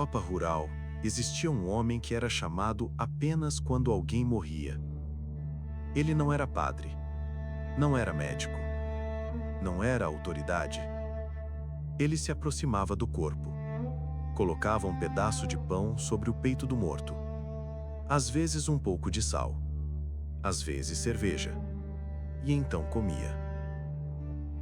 Europa rural, existia um homem que era chamado apenas quando alguém morria. Ele não era padre, não era médico, não era autoridade. Ele se aproximava do corpo, colocava um pedaço de pão sobre o peito do morto, às vezes um pouco de sal, às vezes cerveja, e então comia.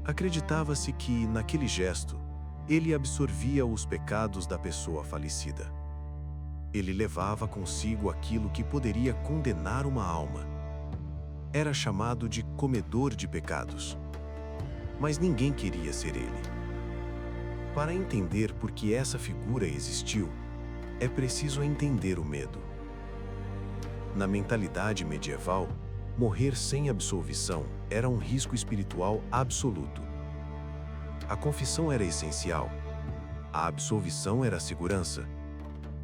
Acreditava-se que, naquele gesto, ele absorvia os pecados da pessoa falecida. Ele levava consigo aquilo que poderia condenar uma alma. Era chamado de comedor de pecados. Mas ninguém queria ser ele. Para entender por que essa figura existiu, é preciso entender o medo. Na mentalidade medieval, morrer sem absolvição era um risco espiritual absoluto. A confissão era essencial, a absolvição era a segurança,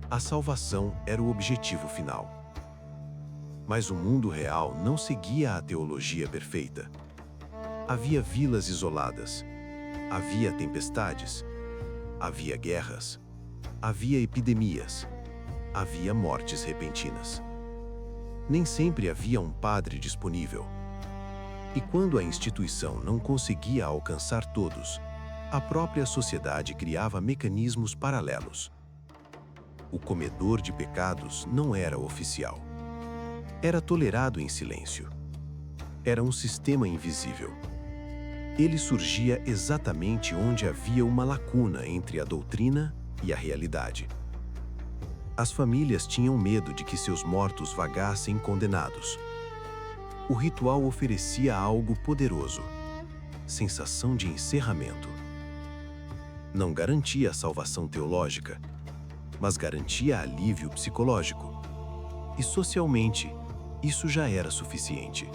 a salvação era o objetivo final. Mas o mundo real não seguia a teologia perfeita. Havia vilas isoladas, havia tempestades, havia guerras, havia epidemias, havia mortes repentinas. Nem sempre havia um padre disponível. E quando a instituição não conseguia alcançar todos, a própria sociedade criava mecanismos paralelos. O comedor de pecados não era oficial. Era tolerado em silêncio. Era um sistema invisível. Ele surgia exatamente onde havia uma lacuna entre a doutrina e a realidade. As famílias tinham medo de que seus mortos vagassem condenados. O ritual oferecia algo poderoso: sensação de encerramento. Não garantia a salvação teológica, mas garantia alívio psicológico. E socialmente, isso já era suficiente.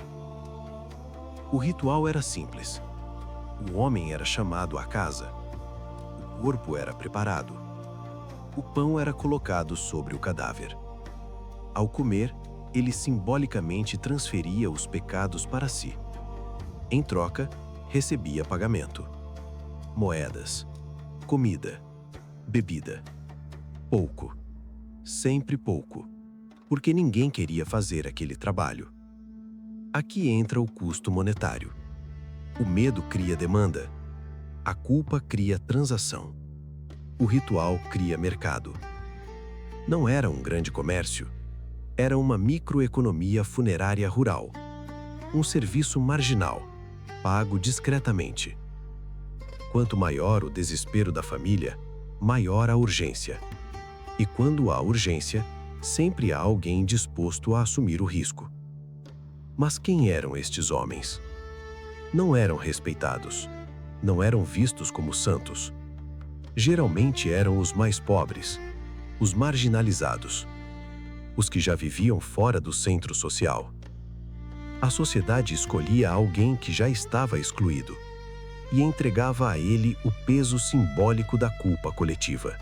O ritual era simples. O homem era chamado à casa. O corpo era preparado. O pão era colocado sobre o cadáver. Ao comer, ele simbolicamente transferia os pecados para si. Em troca, recebia pagamento. Moedas, comida, bebida. Pouco. Sempre pouco. Porque ninguém queria fazer aquele trabalho. Aqui entra o custo monetário. O medo cria demanda. A culpa cria transação. O ritual cria mercado. Não era um grande comércio. Era uma microeconomia funerária rural. Um serviço marginal, pago discretamente. Quanto maior o desespero da família, maior a urgência. E quando há urgência, sempre há alguém disposto a assumir o risco. Mas quem eram estes homens? Não eram respeitados. Não eram vistos como santos. Geralmente eram os mais pobres, os marginalizados, os que já viviam fora do centro social. A sociedade escolhia alguém que já estava excluído e entregava a ele o peso simbólico da culpa coletiva.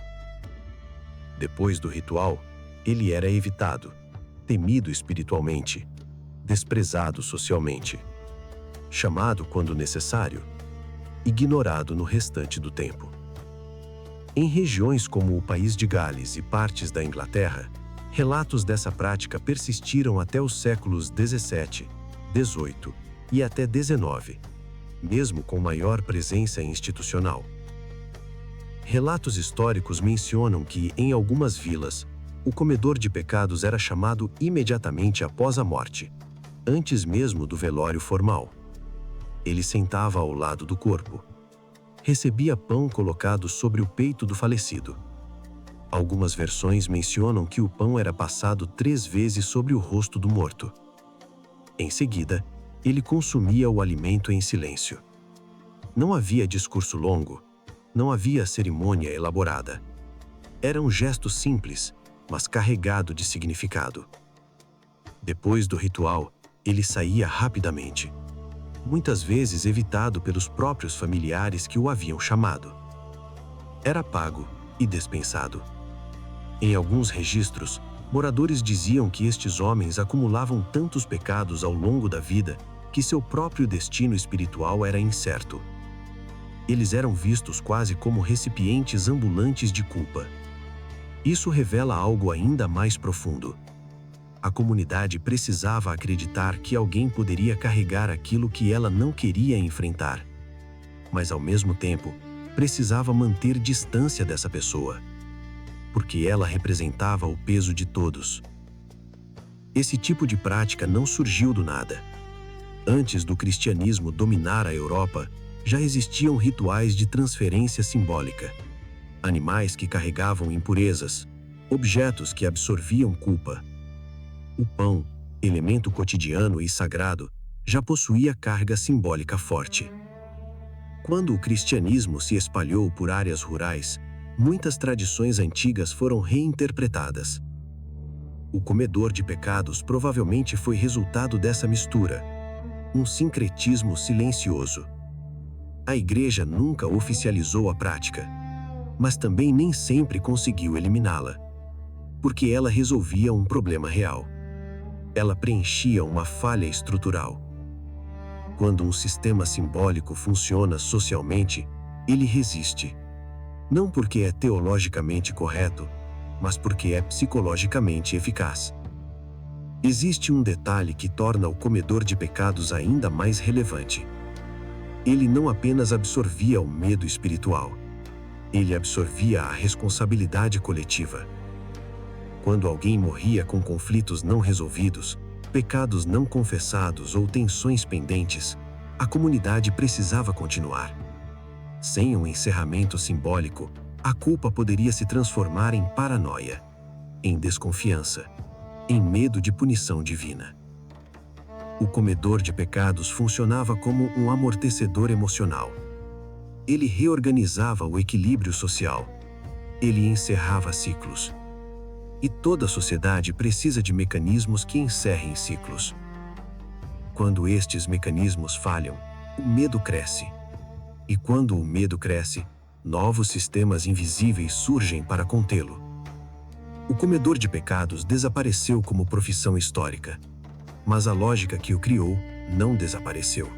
Depois do ritual, ele era evitado, temido espiritualmente, desprezado socialmente, chamado quando necessário, ignorado no restante do tempo. Em regiões como o país de Gales e partes da Inglaterra, relatos dessa prática persistiram até os séculos XVII, XVIII e até XIX, mesmo com maior presença institucional. Relatos históricos mencionam que, em algumas vilas, o comedor de pecados era chamado imediatamente após a morte, antes mesmo do velório formal. Ele sentava ao lado do corpo. Recebia pão colocado sobre o peito do falecido. Algumas versões mencionam que o pão era passado 3 vezes sobre o rosto do morto. Em seguida, ele consumia o alimento em silêncio. Não havia discurso longo, não havia cerimônia elaborada. Era um gesto simples, mas carregado de significado. Depois do ritual, ele saía rapidamente, muitas vezes evitado pelos próprios familiares que o haviam chamado. Era pago e dispensado. Em alguns registros, moradores diziam que estes homens acumulavam tantos pecados ao longo da vida que seu próprio destino espiritual era incerto. Eles eram vistos quase como recipientes ambulantes de culpa. Isso revela algo ainda mais profundo. A comunidade precisava acreditar que alguém poderia carregar aquilo que ela não queria enfrentar. Mas, ao mesmo tempo, precisava manter distância dessa pessoa, porque ela representava o peso de todos. Esse tipo de prática não surgiu do nada. Antes do cristianismo dominar a Europa, já existiam rituais de transferência simbólica. Animais que carregavam impurezas, objetos que absorviam culpa. O pão, elemento cotidiano e sagrado, já possuía carga simbólica forte. Quando o cristianismo se espalhou por áreas rurais, muitas tradições antigas foram reinterpretadas. O comedor de pecados provavelmente foi resultado dessa mistura, um sincretismo silencioso. A Igreja nunca oficializou a prática, mas também nem sempre conseguiu eliminá-la, porque ela resolvia um problema real. Ela preenchia uma falha estrutural. Quando um sistema simbólico funciona socialmente, ele resiste. Não porque é teologicamente correto, mas porque é psicologicamente eficaz. Existe um detalhe que torna o comedor de pecados ainda mais relevante. Ele não apenas absorvia o medo espiritual. Ele absorvia a responsabilidade coletiva. Quando alguém morria com conflitos não resolvidos, pecados não confessados ou tensões pendentes, a comunidade precisava continuar. Sem um encerramento simbólico, a culpa poderia se transformar em paranoia, em desconfiança, em medo de punição divina. O comedor de pecados funcionava como um amortecedor emocional. Ele reorganizava o equilíbrio social. Ele encerrava ciclos. E toda a sociedade precisa de mecanismos que encerrem ciclos. Quando estes mecanismos falham, o medo cresce. E quando o medo cresce, novos sistemas invisíveis surgem para contê-lo. O comedor de pecados desapareceu como profissão histórica, mas a lógica que o criou não desapareceu.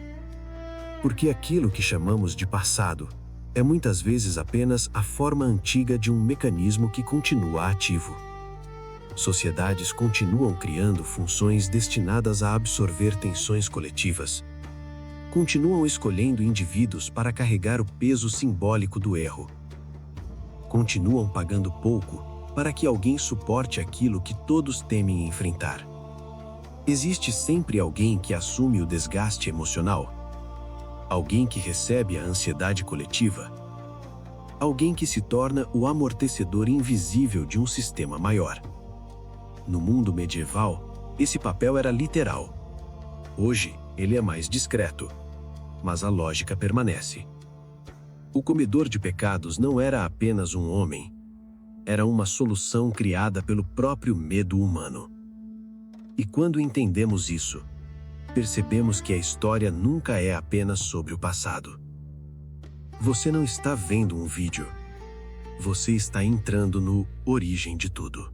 Porque aquilo que chamamos de passado é muitas vezes apenas a forma antiga de um mecanismo que continua ativo. Sociedades continuam criando funções destinadas a absorver tensões coletivas. Continuam escolhendo indivíduos para carregar o peso simbólico do erro. Continuam pagando pouco para que alguém suporte aquilo que todos temem enfrentar. Existe sempre alguém que assume o desgaste emocional. Alguém que recebe a ansiedade coletiva. Alguém que se torna o amortecedor invisível de um sistema maior. No mundo medieval, esse papel era literal. Hoje, ele é mais discreto, mas a lógica permanece. O comedor de pecados não era apenas um homem. Era uma solução criada pelo próprio medo humano. E quando entendemos isso, percebemos que a história nunca é apenas sobre o passado. Você não está vendo um vídeo. Você está entrando no origem de tudo.